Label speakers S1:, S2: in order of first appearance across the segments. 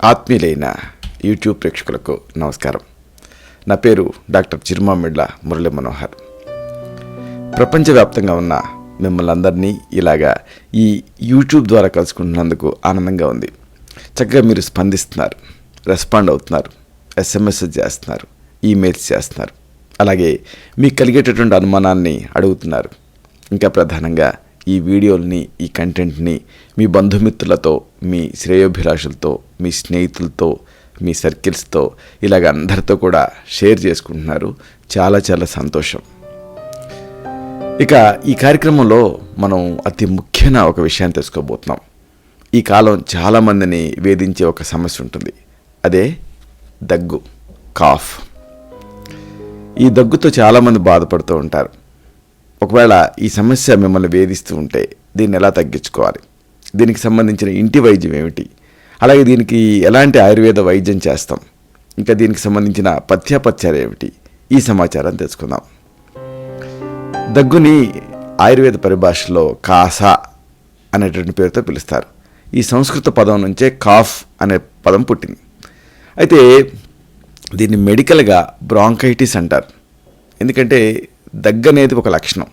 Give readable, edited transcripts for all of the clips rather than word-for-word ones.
S1: ఆత్మీయులైన YouTube ప్రేక్షకులకు నమస్కారం. నా పేరు డాక్టర్ చిరుమామిళ్ళ మురళీ మనోహర్. ప్రపంచవ్యాప్తంగా ఉన్న మిమ్మల్ని అందరినీ ఇలాగా ఈ యూట్యూబ్ ద్వారా కలుసుకుంటున్నందుకు ఆనందంగా ఉంది. చక్కగా మీరు స్పందిస్తున్నారు, రెస్పాండ్ అవుతున్నారు, SMS చేస్తున్నారు, ఈమెయిల్స్ చేస్తున్నారు, అలాగే మీకు కలిగేటటువంటి అనుమానాన్ని అడుగుతున్నారు. ఇంకా ప్రధానంగా ఈ వీడియోల్ని, ఈ కంటెంట్ని మీ బంధుమిత్రులతో, మీ శ్రేయోభిలాషులతో, మీ స్నేహితులతో, మీ సర్కిల్స్తో ఇలాగ అందరితో కూడా షేర్ చేసుకుంటున్నారు. చాలా చాలా సంతోషం. ఇక ఈ కార్యక్రమంలో మనం అతి ముఖ్యమైన ఒక విషయాన్ని తెలుసుకోబోతున్నాం. ఈ కాలం చాలామందిని వేధించే ఒక సమస్య ఉంటుంది. అదే దగ్గు, కాఫ్. ఈ దగ్గుతో చాలామంది బాధపడుతూ ఉంటారు. ఒకవేళ ఈ సమస్య మిమ్మల్ని వేధిస్తూ ఉంటే దీన్ని ఎలా తగ్గించుకోవాలి, దీనికి సంబంధించిన ఇంటి వైద్యం ఏమిటి, అలాగే దీనికి ఎలాంటి ఆయుర్వేద వైద్యం చేస్తాం, ఇంకా దీనికి సంబంధించిన పథ్యాపథ్యాలు ఏమిటి, ఈ సమాచారం తెలుసుకుందాం. దగ్గుని ఆయుర్వేద పరిభాషలో కాసా అనేటువంటి పేరుతో పిలుస్తారు. ఈ సంస్కృత పదం నుంచే కాఫ్ అనే పదం పుట్టింది. అయితే దీన్ని మెడికల్గా బ్రాంకైటిస్ అంటారు. ఎందుకంటే దగ్గు అనేది ఒక లక్షణం.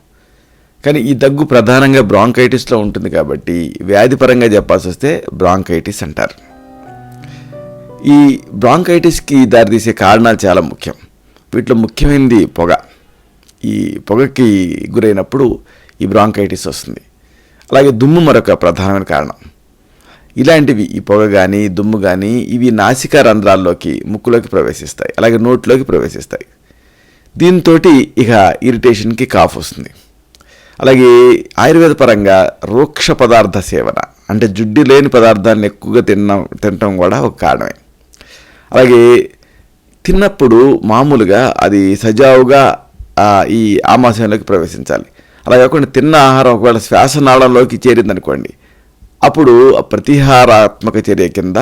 S1: కానీ ఈ దగ్గు ప్రధానంగా బ్రాంకైటిస్లో ఉంటుంది కాబట్టి వ్యాధిపరంగా చెప్పాల్సి వస్తే బ్రాంకైటిస్ అంటారు. ఈ బ్రాంకైటిస్కి దారితీసే కారణాలు చాలా ముఖ్యం. వీటిలో ముఖ్యమైనది పొగ. ఈ పొగకి గురైనప్పుడు ఈ బ్రాంకైటిస్ వస్తుంది. అలాగే దుమ్ము మరొక ప్రధానమైన కారణం. ఇలాంటివి, ఈ పొగ కానీ దుమ్ము కానీ, ఇవి నాసికా రంధ్రాల్లోకి, ముక్కులోకి ప్రవేశిస్తాయి, అలాగే నోట్లోకి ప్రవేశిస్తాయి. దీంతో ఇక ఇరిటేషన్కి కాఫ్ వస్తుంది. అలాగే ఆయుర్వేద పరంగా రూక్ష పదార్థ సేవన, అంటే జుడ్డి లేని పదార్థాలను ఎక్కువగా తినటం కూడా ఒక కారణమే. అలాగే తిన్నప్పుడు మామూలుగా అది సజావుగా ఈ ఆమాశయంలోకి ప్రవేశించాలి. అలా కాకుండా తిన్న ఆహారం ఒకవేళ శ్వాసనాళంలోకి చేరిందనుకోండి, అప్పుడు ప్రతిహారాత్మక చర్య కింద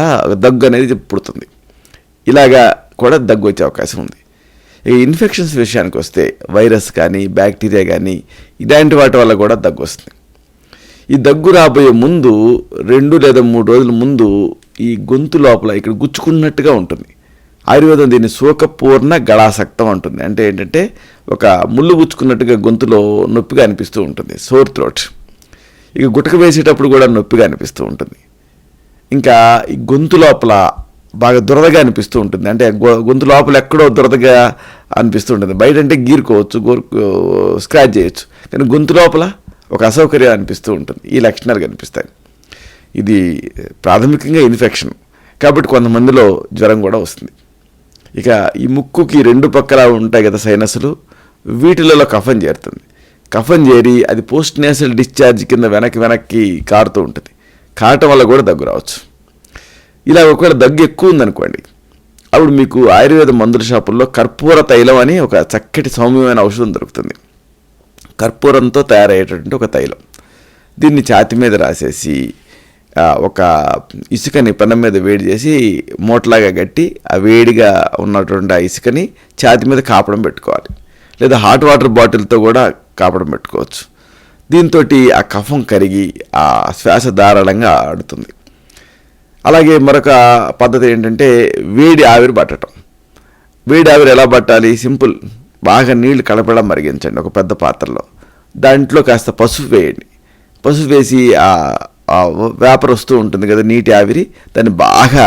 S1: దగ్గు అనేది పుడుతుంది. ఇలాగా కూడా దగ్గు వచ్చే అవకాశం ఉంది. ఈ ఇన్ఫెక్షన్స్ విషయానికి వస్తే వైరస్ కానీ, బ్యాక్టీరియా కానీ, ఇలాంటి వాటి వల్ల కూడా దగ్గు వస్తుంది. ఈ దగ్గు రాబోయే ముందు 2 లేదా 3 రోజుల ముందు ఈ గొంతు లోపల ఇక్కడ గుచ్చుకున్నట్టుగా ఉంటుంది. ఆయుర్వేదం దీన్ని శోకపూర్ణ గళాసక్తం అంటుంది. అంటే ఏంటంటే ఒక ముళ్ళు గుచ్చుకున్నట్టుగా గొంతులో నొప్పిగా అనిపిస్తూ ఉంటుంది, సోర్ థ్రోట్. ఇక గుటక వేసేటప్పుడు కూడా నొప్పిగా అనిపిస్తూ ఉంటుంది. ఇంకా ఈ గొంతు లోపల బాగా దురదగా అనిపిస్తూ ఉంటుంది. అంటే గొంతు లోపల ఎక్కడో దురదగా అనిపిస్తూ ఉంటుంది. బయట అంటే గీరుకోవచ్చు, స్క్రాచ్ చేయొచ్చు, కానీ గొంతు లోపల ఒక అసౌకర్యం అనిపిస్తూ ఉంటుంది. ఈ లక్షణాలు కనిపిస్తాయి. ఇది ప్రాథమికంగా ఇన్ఫెక్షన్ కాబట్టి కొంతమందిలో జ్వరం కూడా వస్తుంది. ఇక ఈ ముక్కుకి 2 పక్కల ఉంటాయి కదా సైనస్లు, వీటిలలో కఫం చేరుతుంది. కఫం చేరి అది పోస్ట్ నేసల్ డిశ్చార్జ్ కింద వెనక్కి కారుతూ ఉంటుంది. కారటం వల్ల కూడా దగ్గు రావచ్చు. ఇలా ఒకవేళ దగ్గు ఎక్కువ ఉందనుకోండి, అప్పుడు మీకు ఆయుర్వేద మందుల షాపుల్లో కర్పూర తైలం అని ఒక చక్కటి సౌమ్యమైన ఔషధం దొరుకుతుంది. కర్పూరంతో తయారయ్యేటటువంటి ఒక తైలం. దీన్ని ఛాతి మీద రాసేసి ఒక ఇసుకని పెనం మీద వేడి చేసి మూటలాగా కట్టి, ఆ వేడిగా ఉన్నటువంటి ఆ ఇసుకని ఛాతి మీద కాపడం పెట్టుకోవాలి. లేదా హాట్ వాటర్ బాటిల్తో కూడా కాపడం పెట్టుకోవచ్చు. దీంతో ఆ కఫం కరిగి ఆ శ్వాస ధారాళంగా ఆడుతుంది. అలాగే మరొక పద్ధతి ఏంటంటే వేడి ఆవిరి పట్టడం. వేడి ఆవిరి ఎలా పట్టాలి? సింపుల్. బాగా నీళ్లు కడపడా మరిగించండి ఒక పెద్ద పాత్రలో. దాంట్లో కాస్త పసుపు వేయండి. పసుపు వేసి ఆ వేపర్ వస్తూ ఉంటుంది కదా, నీటి ఆవిరి, దాన్ని బాగా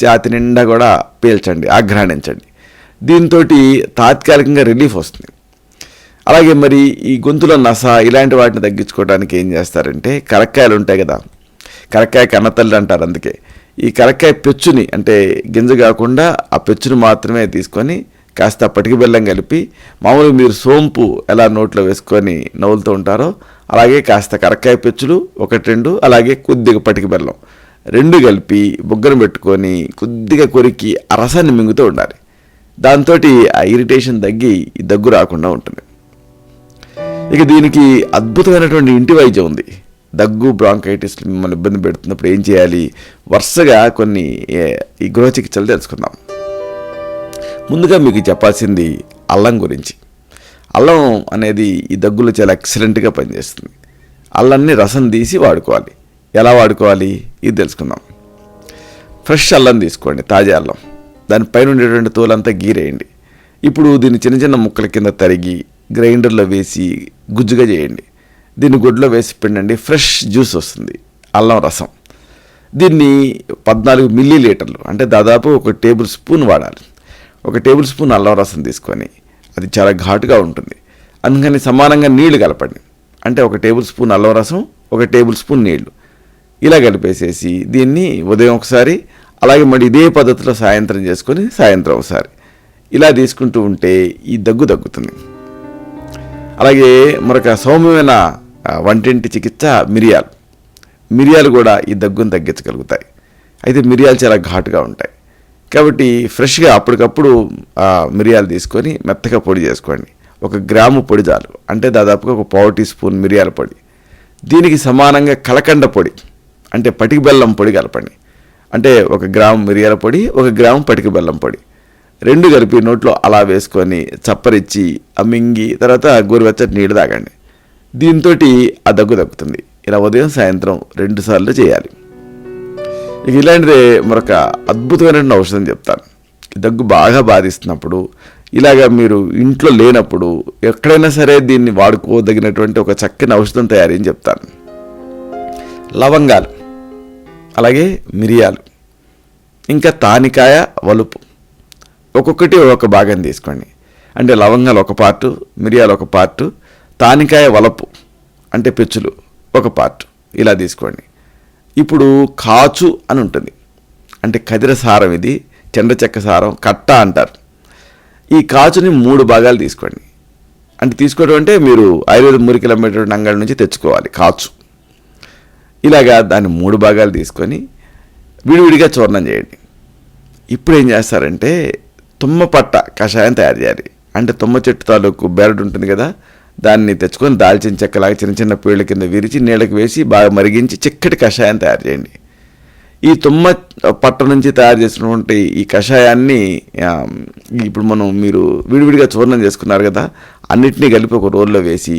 S1: ఛాతి నిండా కూడా పీల్చండి, ఆఘ్రాణించండి. దీంతో తాత్కాలికంగా రిలీఫ్ వస్తుంది. అలాగే మరి ఈ గొంతులో నస ఇలాంటి వాటిని తగ్గించుకోవడానికి ఏం చేస్తారంటే, కరక్కాయలు ఉంటాయి కదా, కరక్కాయ కన్నతల్లి అంటారు. అందుకే ఈ కరక్కాయ పెచ్చుని, అంటే గింజ కాకుండా ఆ పెచ్చుని మాత్రమే తీసుకొని కాస్త పటికి బెల్లం కలిపి, మామూలుగా మీరు సోంపు ఎలా నోట్లో వేసుకొని నవ్వులుతూ ఉంటారో అలాగే కాస్త కరక్కాయ పెచ్చులు 1-2, అలాగే కొద్దిగా పటికి బెల్లం 2 కలిపి బుగ్గను పెట్టుకొని కొద్దిగా కొరికి ఆ రసాన్ని మింగుతూ ఉండాలి. దాంతో ఆ ఇరిటేషన్ తగ్గి ఈ దగ్గు రాకుండా ఉంటుంది. ఇక దీనికి అద్భుతమైనటువంటి ఇంటి వైద్యం ఉంది. దగ్గు, బ్రాంకైటిస్ మిమ్మల్ని ఇబ్బంది పెడుతున్నప్పుడు ఏం చేయాలి? వరుసగా కొన్ని ఈ గృహ చికిత్సలు తెలుసుకుందాం. ముందుగా మీకు చెప్పాల్సింది అల్లం గురించి. అల్లం అనేది ఈ దగ్గులో చాలా ఎక్సలెంట్గా పనిచేస్తుంది. అల్లాన్ని రసం తీసి వాడుకోవాలి. ఎలా వాడుకోవాలి ఇది తెలుసుకుందాం. ఫ్రెష్ అల్లం తీసుకోండి, తాజా అల్లం. దానిపైన ఉండేటువంటి తోలంతా గీరేయండి. ఇప్పుడు దీన్ని చిన్న చిన్న ముక్కల కింద తరిగి గ్రైండర్లో వేసి గుజ్జుగా చేయండి. దీన్ని గుడ్లో వేసి పిండండి, ఫ్రెష్ జ్యూస్ వస్తుంది, అల్లం రసం. దీన్ని 14 మిల్లీ లీటర్లు అంటే దాదాపు 1 టేబుల్ స్పూన్ వాడాలి. 1 టేబుల్ స్పూన్ అల్లం రసం తీసుకొని, అది చాలా ఘాటుగా ఉంటుంది, అందుకని సమానంగా నీళ్లు కలపండి. అంటే 1 టేబుల్ స్పూన్ అల్లం రసం, 1 టేబుల్ స్పూన్ నీళ్లు ఇలా కలిపేసేసి దీన్ని ఉదయం ఒకసారి, అలాగే మళ్ళీ ఇదే పద్ధతిలో సాయంత్రం చేసుకొని సాయంత్రం ఒకసారి ఇలా తీసుకుంటూ ఉంటే ఈ దగ్గు తగ్గుతుంది. అలాగే మరొక సౌమ్యమైన వంటింటి చికిత్స మిరియాలు కూడా ఈ దగ్గును తగ్గించగలుగుతాయి. అయితే మిరియాలు చాలా ఘాటుగా ఉంటాయి కాబట్టి ఫ్రెష్గా అప్పటికప్పుడు మిరియాలు తీసుకొని మెత్తగా పొడి చేసుకోండి. 1 గ్రాము పొడి చాలు, అంటే దాదాపుగా 1 పావు టీ స్పూన్ మిరియాల పొడి. దీనికి సమానంగా కలకండ పొడి అంటే పటిక బెల్లం పొడి కలపండి. అంటే 1 గ్రాము మిరియాల పొడి, 1 గ్రాము పటిక బెల్లం పొడి 2 కలిపి నోట్లో అలా వేసుకొని చప్పరిచ్చి మింగి తర్వాత గోరువెచ్చటి నీళ్ళు తాగండి. దీంతో ఆ దగ్గు తగ్గుతుంది. ఇలా ఉదయం సాయంత్రం 2 సార్లు చేయాలి. ఇక ఇలాంటిదే మరొక అద్భుతమైనటువంటి ఔషధం చెప్తాను. దగ్గు బాగా బాధిస్తున్నప్పుడు, ఇలాగా మీరు ఇంట్లో లేనప్పుడు ఎక్కడైనా సరే దీన్ని వాడుకోదగినటువంటి ఒక చక్కని ఔషధం తయారీ చెప్తాను. లవంగాలు, అలాగే మిరియాలు, ఇంకా తానికాయ వలుపు ఒక్కొక్కటి ఒక భాగం తీసుకోండి. అంటే లవంగాలు 1 పార్టు, మిరియాలు 1 పార్టు, తానికాయ వలపు అంటే పెచ్చులు 1 పార్టు ఇలా తీసుకోండి. ఇప్పుడు కాచు అని ఉంటుంది, అంటే ఖదిర సారం, ఇది చెండ చెక్క సారం, కట్ట అంటారు. ఈ కాచుని 3 భాగాలు తీసుకోండి. అంటే తీసుకోవడం అంటే మీరు ఆయుర్వేద మూలికలు అమ్మేటువంటి అంగడి నుంచి తెచ్చుకోవాలి కాచు. ఇలాగా దాన్ని 3 భాగాలు తీసుకొని విడివిడిగా చూర్ణం చేయండి. ఇప్పుడు ఏం చేస్తారంటే తుమ్మ పట్ట కషాయం తయారు చేయాలి. అంటే తుమ్మ చెట్టు తాలూకు బెరడు ఉంటుంది కదా, దాన్ని తెచ్చుకొని దాల్చిన చెక్కలాగా చిన్న చిన్న పేళ్ల కింద విరిచి నీళ్ళకి వేసి బాగా మరిగించి చిక్కటి కషాయం తయారు చేయండి. ఈ తుమ్మ పట్ట నుంచి తయారు చేసినటువంటి ఈ కషాయాన్ని ఇప్పుడు మీరు విడివిడిగా చూర్ణం చేసుకున్నారు కదా, అన్నిటినీ కలిపి ఒక రోల్లో వేసి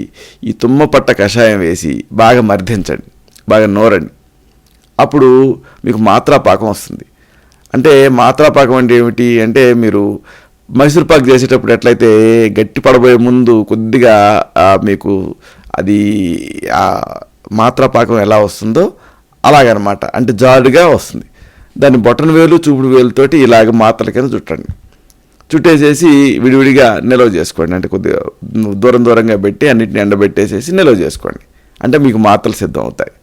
S1: ఈ తుమ్మ పట్ట కషాయం వేసి బాగా మర్దించండి, బాగా నోరండి. అప్పుడు మీకు మాత్రా పాకం వస్తుంది. అంటే మాత్రా పాకం అంటే ఏమిటి అంటే, మీరు మైసూర్పాకు చేసేటప్పుడు ఎట్లయితే గట్టి పడబోయే ముందు కొద్దిగా మీకు అది మాత్రా పాకం ఎలా వస్తుందో అలాగనమాట. అంటే జాడుగా వస్తుంది. దాన్ని బొటన వేలు చూపుడు వేలుతోటి ఇలాగ మాత్రల కింద చుట్టండి. చుట్టేసేసి విడివిడిగా నిల్వ చేసుకోండి. అంటే కొద్దిగా దూరంగా పెట్టి అన్నిటిని ఎండబెట్టేసేసి నిల్వ చేసుకోండి. అంటే మీకు మాత్రలు సిద్ధం అవుతాయి.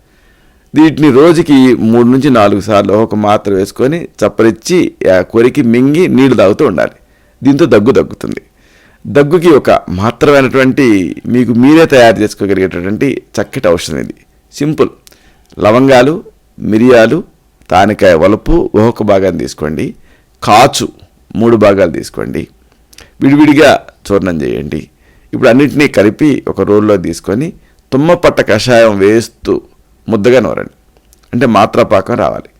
S1: వీటిని రోజుకి 3 నుంచి 4 సార్లు ఒక మాత్ర వేసుకొని చప్పరిచ్చి కొరికి మింగి నీళ్లు తాగుతూ ఉండాలి. దీంతో దగ్గు తగ్గుతుంది. దగ్గుకి ఒక మాత్రమైనటువంటి మీకు మీరే తయారు చేసుకోగలిగేటటువంటి చక్కటి ఔషధం ఇది. సింపుల్. లవంగాలు, మిరియాలు, తానికాయ వలుపు 1 భాగాన్ని తీసుకోండి. కాచు 3 భాగాలు తీసుకోండి. విడివిడిగా చూర్ణం చేయండి. ఇప్పుడు అన్నింటినీ కలిపి ఒక రోల్లో తీసుకొని తుమ్మపట్ట కషాయం వేస్తూ ముద్దగా నూరండి. అంటే మాత్రా పాకం రావాలి.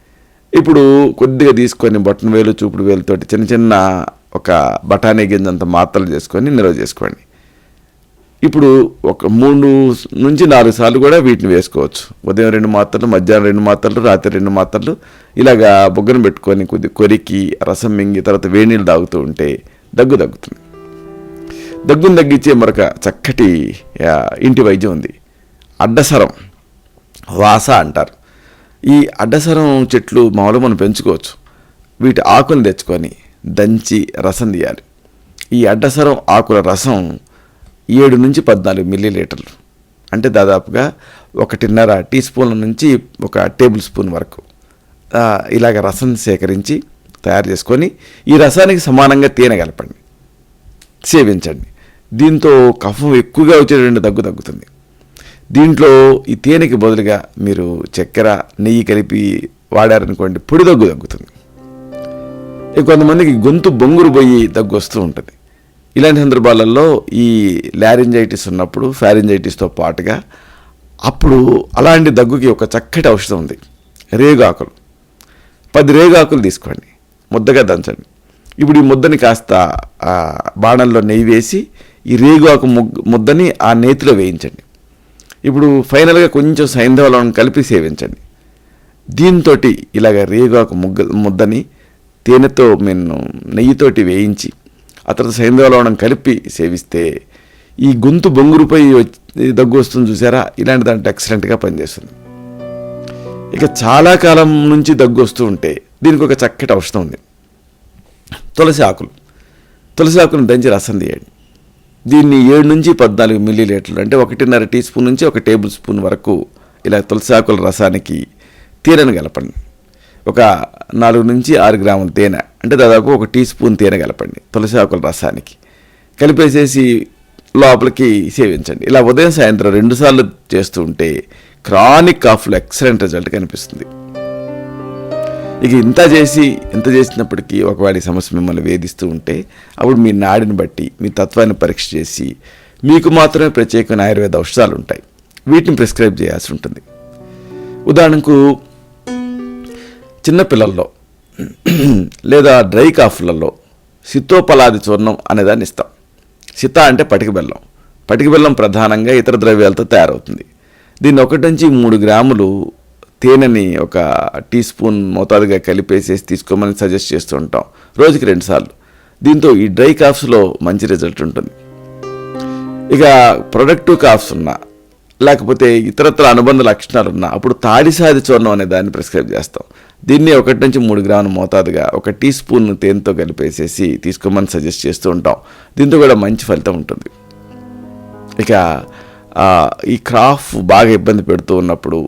S1: ఇప్పుడు కొద్దిగా తీసుకొని బొట్టన వేలు చూపుడు వేలుతోటి చిన్న చిన్న ఒక బఠానీ గింజంత మాత్రలు చేసుకొని నిల్వ చేసుకోండి. ఇప్పుడు ఒక 3 నుంచి 4 సార్లు కూడా వీటిని వేసుకోవచ్చు. ఉదయం 2 మాత్రలు, మధ్యాహ్నం 2 మాత్రలు, రాత్రి 2 మాత్రలు ఇలాగా బొగ్గను పెట్టుకొని కొద్ది కొరికి రసం మింగి తర్వాత వేడి నీళ్ళు తాగుతూ ఉంటే దగ్గు తగ్గుతుంది. దగ్గును తగ్గించే మరొక చక్కటి ఇంటి వైద్యం ఉంది. అడ్డసరం, వాస అంటారు. ఈ అడ్డసరం చెట్లు మామూలుగా మనం పెంచుకోవచ్చు. వీటి ఆకులు తెచ్చుకొని దంచి రసం తీయాలి. ఈ అడ్డసరం ఆకుల రసం 7 నుంచి 14 మిల్లీ లీటర్లు, అంటే దాదాపుగా 1.5 టీ స్పూన్ల నుంచి 1 టేబుల్ స్పూన్ వరకు ఇలాగ రసం సేకరించి తయారు చేసుకొని ఈ రసానికి సమానంగా తేనె కలపండి, సేవించండి. దీంతో కఫం ఎక్కువగా వచ్చేటువంటి దగ్గు తగ్గుతుంది. దీంట్లో ఈ తేనెకి బదులుగా మీరు చక్కెర, నెయ్యి కలిపి వాడారనుకోండి, పొడి దగ్గు తగ్గుతుంది. కొంతమందికి గొంతు బొంగురు పోయి దగ్గు వస్తూ ఉంటుంది. ఇలాంటి సందర్భాలలో ఈ లారింజైటిస్ ఉన్నప్పుడు ఫారింజైటిస్తో పాటుగా అప్పుడు అలాంటి దగ్గుకి ఒక చక్కటి ఔషధం ఉంది. రేగాకులు 10 రేగాకులు తీసుకోండి, ముద్దగా దంచండి. ఇప్పుడు ఈ ముద్దని కాస్త బాణంలో నెయ్యి వేసి ఈ రేగాకు ముద్దని ఆ నేతిలో వేయించండి. ఇప్పుడు ఫైనల్గా కొంచెం సైంధవ లవణం కలిపి సేవించండి. దీంతో ఇలాగ రేగాకు ముద్దని తేనెతో నెయ్యితోటి వేయించి ఆ తర్వాత సైంధవ లవణం కలిపి సేవిస్తే ఈ గొంతు బొంగురుపై దగ్గు వస్తుంది చూసారా, ఇలాంటి దాంట్లో ఎక్సలెంట్గా పనిచేస్తుంది. ఇక చాలా కాలం నుంచి దగ్గు వస్తూ ఉంటే దీనికి ఒక చక్కటి ఔషధం ఉంది. తులసి ఆకును దంచి రసం తీయండి. దీన్ని 7 నుంచి 14 మిల్లీలీటర్లు అంటే 1.5 టీ స్పూన్ నుంచి 1 టేబుల్ స్పూన్ వరకు ఇలా తులసి ఆకుల రసానికి తేనెను కలపండి. ఒక 4 నుంచి 6 గ్రాముల తేనె అంటే దాదాపు 1 టీ స్పూన్ తేనె కలపండి తులసి ఆకుల రసానికి. కలిపేసేసి లోపలికి సేవించండి. ఇలా ఉదయం సాయంత్రం 2 సార్లు చేస్తూ ఉంటే క్రానిక్ కాఫ్లో ఎక్సలెంట్ రిజల్ట్ కనిపిస్తుంది. ఇక ఇంత చేసినప్పటికీ ఒకవేళ ఈ సమస్య మిమ్మల్ని వేధిస్తూ ఉంటే అప్పుడు మీ నాడిని బట్టి మీ తత్వాన్ని పరీక్ష చేసి మీకు మాత్రమే ప్రత్యేకమైన ఆయుర్వేద ఔషధాలు ఉంటాయి, వీటిని ప్రిస్క్రైబ్ చేయాల్సి ఉంటుంది. ఉదాహరణకు చిన్నపిల్లల్లో లేదా డ్రై కాఫ్లలో సితోపలాది చూర్ణం అనేదాన్ని ఇస్తాం. సిత అంటే పటిక బెల్లం ప్రధానంగా ఇతర ద్రవ్యాలతో తయారవుతుంది. దీన్ని 1 నుంచి 3 గ్రాములు తేనెని ఒక టీ స్పూన్ మోతాదుగా కలిపేసేసి తీసుకోమని సజెస్ట్ చేస్తూ ఉంటాం, రోజుకి 2 సార్లు. దీంతో ఈ డ్రై కాఫ్స్లో మంచి రిజల్ట్ ఉంటుంది. ఇక ప్రొడక్టివ్ కాఫ్స్ ఉన్నా లేకపోతే ఇతరత్ర అనుబంధ లక్షణాలు ఉన్నా అప్పుడు తాడిసాది చూర్ణం అనే దాన్ని ప్రిస్క్రైబ్ చేస్తాం. దీన్ని 1 నుంచి 3 గ్రాముల మోతాదుగా 1 టీ స్పూన్ తేనెతో కలిపేసేసి తీసుకోమని సజెస్ట్ చేస్తూ ఉంటాం. దీంతో కూడా మంచి ఫలితం ఉంటుంది. ఇక ఈ కాఫ్ బాగా ఇబ్బంది పెడుతూ ఉన్నప్పుడు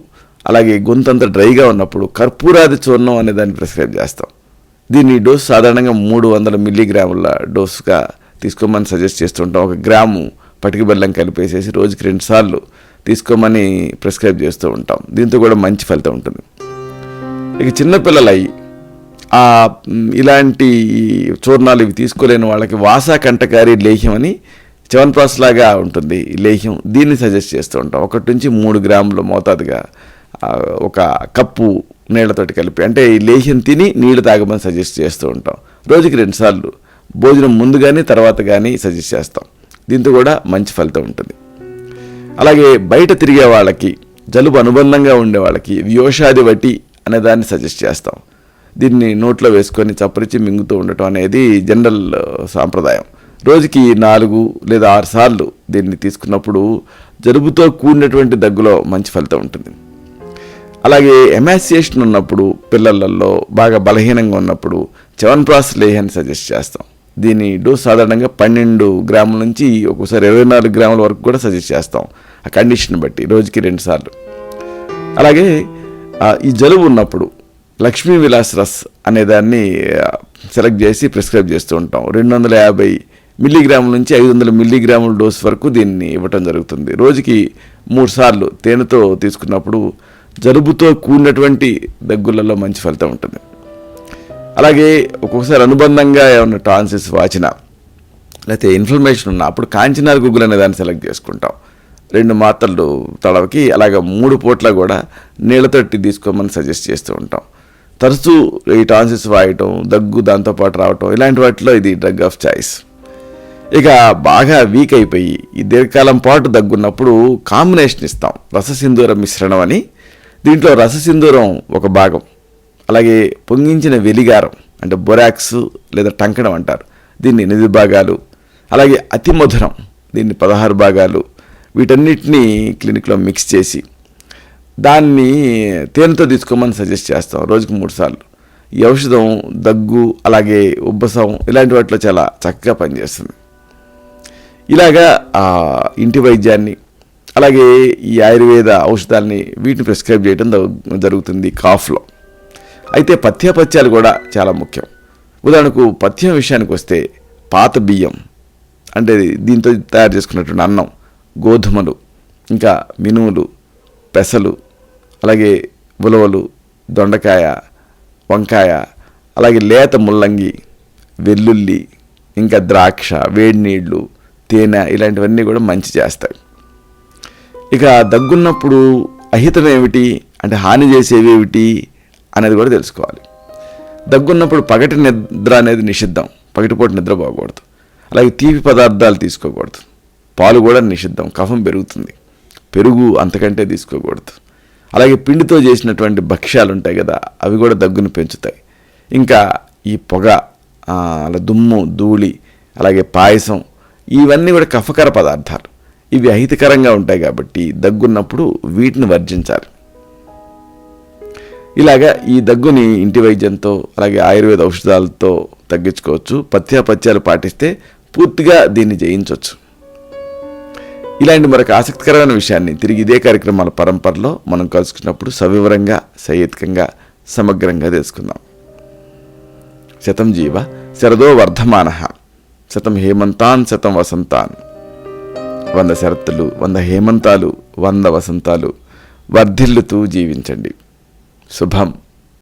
S1: అలాగే గొంతంతా డ్రైగా ఉన్నప్పుడు కర్పూరాది చూర్ణం అనే దాన్ని ప్రిస్క్రైబ్ చేస్తాం. దీన్ని డోసు సాధారణంగా 300 మిల్లీగ్రాముల డోసుగా తీసుకోమని సజెస్ట్ చేస్తుంటాం. 1 గ్రాము పటిక బెల్లం కలిపేసేసి రోజుకి 2 సార్లు తీసుకోమని ప్రిస్క్రైబ్ చేస్తూ ఉంటాం. దీంతో కూడా మంచి ఫలితం ఉంటుంది. ఇక చిన్నపిల్లలై ఇలాంటి చూర్ణాలు ఇవి తీసుకోలేని వాళ్ళకి వాసా కంటకారి లేహ్యం అని చ్యవన్ప్రాష్ లాగా ఉంటుంది ఈ లేహ్యం, దీన్ని సజెస్ట్ చేస్తూ ఉంటాం. 1 నుంచి 3 గ్రాముల మోతాదుగా 1 కప్పు నీళ్లతోటి కలిపి అంటే ఈ లేహ్యం తిని నీళ్లు తాగమని సజెస్ట్ చేస్తూ ఉంటాం. రోజుకి 2 సార్లు భోజనం ముందు కానీ తర్వాత కానీ సజెస్ట్ చేస్తాం. దీంతో కూడా మంచి ఫలితం ఉంటుంది. అలాగే బయట తిరిగే వాళ్ళకి, జలుబు అనుబంధంగా ఉండే వాళ్ళకి వ్యోషాది వటి అనే దాన్ని సజెస్ట్ చేస్తాం. దీన్ని నోట్లో వేసుకొని చప్పరించి మింగుతూ ఉండటం అనేది జనరల్ సాంప్రదాయం. రోజుకి 4 లేదా 6 సార్లు దీన్ని తీసుకున్నప్పుడు జలుబుతో కూడినటువంటి దగ్గులో మంచి ఫలితం ఉంటుంది. అలాగే ఎమాసియేషన్ ఉన్నప్పుడు, పిల్లలలో బాగా బలహీనంగా ఉన్నప్పుడు చ్యవన్ప్రాష్ లేహ్యాన్ని సజెస్ట్ చేస్తాం. దీని డోస్ సాధారణంగా 12 గ్రాముల నుంచి ఒక్కోసారి 24 గ్రాముల వరకు కూడా సజెస్ట్ చేస్తాం, ఆ కండిషన్ బట్టి రోజుకి 2 సార్లు. అలాగే ఈ జలుబు ఉన్నప్పుడు లక్ష్మీ విలాస్ రస్ అనేదాన్ని సెలెక్ట్ చేసి ప్రిస్క్రైబ్ చేస్తూ ఉంటాం. 250 మిల్లీగ్రాముల నుంచి 500 మిల్లీగ్రాముల డోస్ వరకు దీన్ని ఇవ్వటం జరుగుతుంది. రోజుకి 3 సార్లు తేనెతో తీసుకున్నప్పుడు జలుబుతో కూడినటువంటి దగ్గులలో మంచి ఫలితం ఉంటుంది. అలాగే ఒక్కొక్కసారి అనుబంధంగా ఏమన్నా టాన్సిల్స్ వాచినా లేకపోతే ఇన్ఫ్లమేషన్ ఉన్నా అప్పుడు కాంచినార్ గుగ్గులు అనే దాన్ని సెలెక్ట్ చేసుకుంటాం. 2 మాత్రలు తడవకి అలాగే 3 పూట్ల కూడా నీళ్ళతోటి తీసుకోమని సజెస్ట్ చేస్తూ ఉంటాం. తరచూ ఈ టాన్సిల్స్ వాయటం, దగ్గు దాంతోపాటు రావటం ఇలాంటి వాటిలో ఇది డ్రగ్ ఆఫ్ చాయిస్. ఇక బాగా వీక్ అయిపోయి ఈ దీర్ఘకాలం పాటు దగ్గున్నప్పుడు కాంబినేషన్ ఇస్తాం, రససింధూర మిశ్రణం అని. దీంట్లో రససింధూరం 1 భాగం, అలాగే పొంగించిన వెలిగారం అంటే బొరాక్స్ లేదా టంకణం అంటారు, దీన్ని 8 భాగాలు, అలాగే అతి మధురం దీన్ని 16 భాగాలు, వీటన్నిటినీ క్లినిక్లో మిక్స్ చేసి దాన్ని తేనెతో తీసుకోమని సజెస్ట్ చేస్తాం రోజుకి 3 సార్లు. ఈ ఔషధం దగ్గు అలాగే ఉబ్బసం ఇలాంటి వాటిలో చాలా చక్కగా పనిచేస్తుంది. ఇలాగా ఇంటి వైద్యాన్ని అలాగే ఈ ఆయుర్వేద ఔషధాలని వీటిని ప్రిస్క్రైబ్ చేయడం జరుగుతుంది కాఫ్లో. అయితే పథ్యాలు కూడా చాలా ముఖ్యం. ఉదాహరణకు పథ్యం విషయానికి వస్తే పాత బియ్యం అంటే దీంతో తయారు చేసుకున్నటువంటి అన్నం, గోధుమలు, ఇంకా మినుములు, పెసలు, అలాగే ఉలవలు, దొండకాయ, వంకాయ, అలాగే లేత ముల్లంగి, వెల్లుల్లి, ఇంకా ద్రాక్ష, వేడి నీళ్ళు, తేనె ఇలాంటివన్నీ కూడా మంచి చేస్తాయి. ఇక దగ్గున్నప్పుడు అహితం ఏమిటి అంటే హాని చేసేవి ఏమిటి అనేది కూడా తెలుసుకోవాలి. దగ్గున్నప్పుడు పగటి నిద్ర అనేది నిషిద్ధం, పగటిపూట నిద్రపోకూడదు. అలాగే తీపి పదార్థాలు తీసుకోకూడదు, పాలు కూడా నిషిద్ధం, కఫం పెరుగుతుంది. పెరుగు అంతకంటే తీసుకోకూడదు. అలాగే పిండితో చేసినటువంటి భక్ష్యాలు ఉంటాయి కదా, అవి కూడా దగ్గును పెంచుతాయి. ఇంకా ఈ పొగ, అలా దుమ్ము, ధూళి, అలాగే పాయసం, ఇవన్నీ కూడా కఫకర పదార్థాలు. ఇవి అహితకరంగా ఉంటాయి కాబట్టి దగ్గున్నప్పుడు వీటిని వర్జించాలి. ఇలాగా ఈ దగ్గుని ఇంటి వైద్యంతో అలాగే ఆయుర్వేద ఔషధాలతో తగ్గించుకోవచ్చు. పథ్యాపథ్యాలు పాటిస్తే పూర్తిగా దీన్ని జయించవచ్చు. ఇలాంటి మరొక ఆసక్తికరమైన విషయాన్ని తిరిగి ఇదే కార్యక్రమాల పరంపరలో మనం కలుసుకున్నప్పుడు సవివరంగా, సహేతుకంగా, సమగ్రంగా తెలుసుకుందాం. శతం జీవ శరదో వర్ధమానః, శతం హేమంతాన్ శతం వసంతాన్. 100 శరత్తులు, 100 హేమంతాలు, 100 వసంతాలు వర్ధిల్లుతూ జీవించండి. శుభం.